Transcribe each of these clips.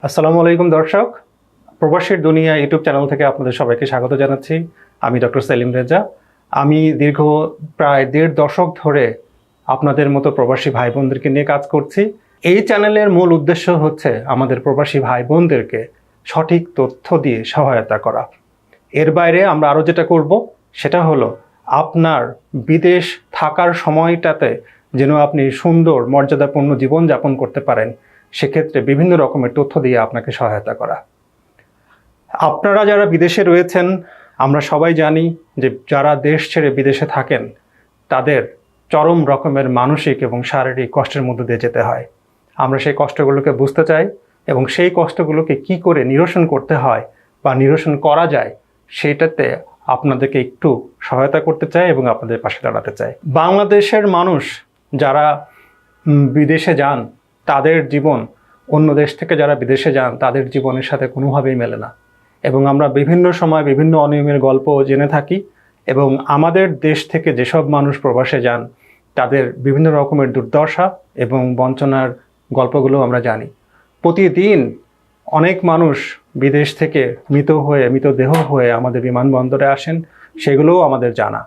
আসসালামু আলাইকুম দর্শক, প্রবাসীর দুনিয়া ইউটিউব চ্যানেল থেকে আপনাদের সবাইকে স্বাগত জানাচ্ছি। আমি ডক্টর সেলিম রেজা। আমি দীর্ঘ প্রায় 1.5 দশক ধরে আপনাদের মতো প্রবাসী ভাই বোনদেরকে নিয়ে কাজ করছি। এই চ্যানেলের মূল উদ্দেশ্য হচ্ছে আমাদের প্রবাসী ভাই বোনদেরকে সঠিক তথ্য দিয়ে সহায়তা করা। এর বাইরে আমরা আরও যেটা করব সেটা হলো আপনার বিদেশ থাকার সময়টাতে যেন আপনি সুন্দর মর্যাদাপূর্ণ জীবনযাপন করতে পারেন, সেক্ষেত্রে বিভিন্ন রকমের তথ্য দিয়ে আপনাকে সহায়তা করা। আপনারা যারা বিদেশে রয়েছেন, আমরা সবাই জানি যে যারা দেশ ছেড়ে বিদেশে থাকেন তাদের চরম রকমের মানসিক এবং শারীরিক কষ্টের মধ্যে দিয়ে যেতে হয়। আমরা সেই কষ্টগুলোকে বুঝতে চাই এবং সেই কষ্টগুলোকে কি করে নিরসন করতে হয় বা নিরসন করা যায় সেটাতে আপনাদেরকে একটু সহায়তা করতে চাই এবং আপনাদের পাশে দাঁড়াতে চাই। বাংলাদেশের মানুষ যারা বিদেশে যান তাদের জীবন অন্য দেশ থেকে যারা বিদেশে যান তাদের জীবনের সাথে কোনোভাবেই মেলে না, এবং আমরা বিভিন্ন সময় বিভিন্ন অনিয়মের গল্প জেনে থাকি। এবং আমাদের দেশ থেকে যেসব মানুষ প্রবাসে যান তাদের বিভিন্ন রকমের দুর্দশা এবং বঞ্চনার গল্পগুলো আমরা জানি। প্রতিদিন অনেক মানুষ বিদেশ থেকে মৃতদেহ হয়ে আমাদের বিমানবন্দরে আসেন, সেগুলোও আমাদের জানা।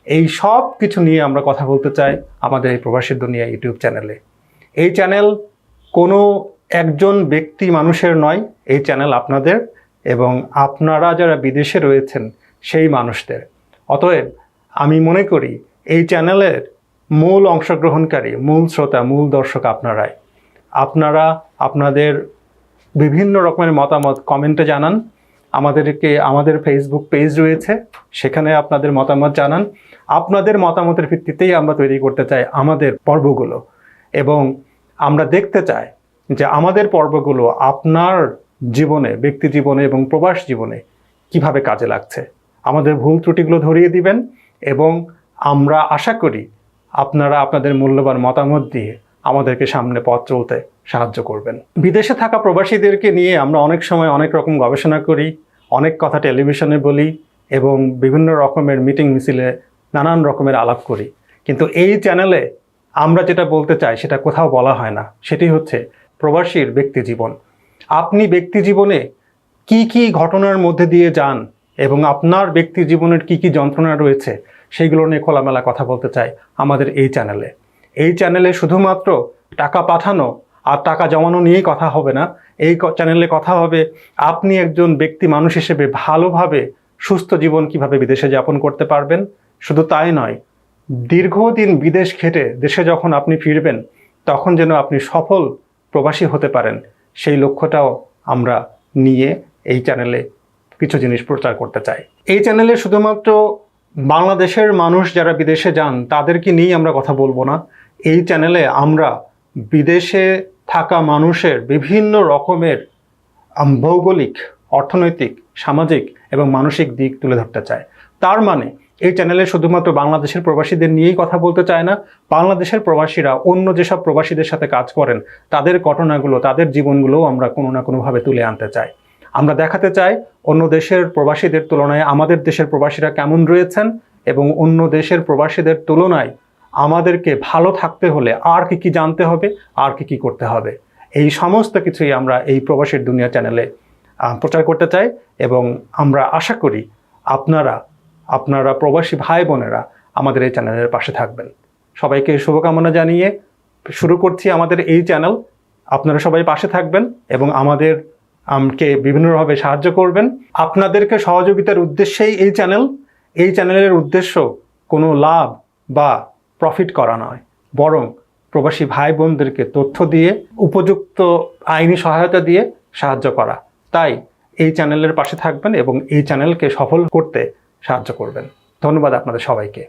এই সব কিছু নিয়ে আমরা কথা বলতে চাই আমাদের এই প্রবাসীর দুনিয়া ইউটিউব চ্যানেলে। এই চ্যানেল কোনো একজন ব্যক্তি মানুষের নয়, এই চ্যানেল আপনাদের এবং আপনারা যারা বিদেশে রয়েছেন সেই মানুষদের। অতএব আমি মনে করি এই চ্যানেলের মূল অংশগ্রহণকারী, মূল শ্রোতা, মূল দর্শক আপনারাই। আপনারা আপনাদের বিভিন্ন রকমের মতামত কমেন্টে জানান। আমাদের ফেসবুক পেজ রয়েছে, সেখানে আপনাদের মতামত জানান। আপনাদের মতামতের ভিত্তিতেই আমরা তৈরি করতে চাই আমাদের পর্বগুলো, এবং আমরা দেখতে চাই যে আমাদের পর্বগুলো আপনার জীবনে, ব্যক্তি জীবনে এবং প্রবাস জীবনে কিভাবে কাজে লাগছে। আমাদের ভুল ত্রুটিগুলো ধরিয়ে দিবেন এবং আমরা আশা করি আপনারা আপনাদের মূল্যবান মতামত দিয়ে আমাদেরকে সামনে পথ চলতে সাহায্য করবেন। বিদেশে থাকা প্রবাসীদেরকে নিয়ে আমরা অনেক সময় অনেক রকম গবেষণা করি, অনেক কথা টেলিভিশনে বলি এবং বিভিন্ন রকমের মিটিং মিছিলে নানান রকমের আলাপ করি, কিন্তু এই চ্যানেলে আমরা যেটা বলতে চাই সেটা কোথাও বলা হয় না। সেটি হচ্ছে প্রবাসীর ব্যক্তি জীবন। আপনি ব্যক্তি জীবনে কি কি ঘটনার মধ্যে দিয়ে যান এবং আপনার ব্যক্তি জীবনের কি কি যন্ত্রণা রয়েছে সেইগুলো নিয়ে খোলামেলা কথা বলতে চাই আমাদের এই চ্যানেলে। এই চ্যানেলে শুধুমাত্র টাকা পাঠানো আর টাকা জমানো নিয়েই কথা হবে না। এই চ্যানেলে কথা হবে আপনি একজন ব্যক্তি মানুষ হিসেবে ভালোভাবে সুস্থ জীবন কিভাবে বিদেশে যাপন করতে পারবেন। শুধু তাই নয়, দীর্ঘদিন বিদেশ খেটে দেশে যখন আপনি ফিরবেন তখন যেন আপনি সফল প্রবাসী হতে পারেন, সেই লক্ষ্যটাও আমরা নিয়ে এই চ্যানেলে কিছু জিনিস প্রচার করতে চাই। এই চ্যানেলে শুধুমাত্র বাংলাদেশের মানুষ যারা বিদেশে যান তাদেরকে নিয়েই আমরা কথা বলবো না। এই চ্যানেলে আমরা বিদেশে থাকা মানুষের বিভিন্ন রকমের ভৌগোলিক, অর্থনৈতিক, সামাজিক এবং মানসিক দিক তুলে ধরতে চাই। তার মানে এই চ্যানেলে শুধুমাত্র বাংলাদেশের প্রবাসীদের নিয়েই কথা বলতে চায় না, বাংলাদেশের প্রবাসীরা অন্য যেসব প্রবাসীদের সাথে কাজ করেন তাদের ঘটনাগুলো, তাদের জীবনগুলোও আমরা কোনো না কোনোভাবে তুলে আনতে চাই। আমরা দেখাতে চাই অন্য দেশের প্রবাসীদের তুলনায় আমাদের দেশের প্রবাসীরা কেমন রয়েছেন, এবং অন্য দেশের প্রবাসীদের তুলনায় আমাদেরকে ভালো থাকতে হলে আর কি কি জানতে হবে, আর কি কি করতে হবে। এই সমস্ত কিছুই আমরা এই প্রবাসীর দুনিয়া চ্যানেলে প্রচার করতে চাই, এবং আমরা আশা করি আপনারা প্রবাসী ভাই বোনেরা আমাদের এই চ্যানেলের পাশে থাকবেন। সবাইকে শুভকামনা জানিয়ে শুরু করছি আমাদের এই চ্যানেল। আপনারা সবাই পাশে থাকবেন এবং আমাকে বিভিন্নভাবে সাহায্য করবেন। আপনাদেরকে সহযোগিতার উদ্দেশ্যেই এই চ্যানেলের উদ্দেশ্য কোনো লাভ বা প্রফিট করা নয়, বরং প্রবাসী ভাই বোনদেরকে তথ্য দিয়ে, উপযুক্ত আইনি সহায়তা দিয়ে সাহায্য করা। তাই এই চ্যানেলের পাশে থাকবেন এবং এই চ্যানেলকে সফল করতে সাহায্য করবেন। ধন্যবাদ আপনাদের সবাইকে।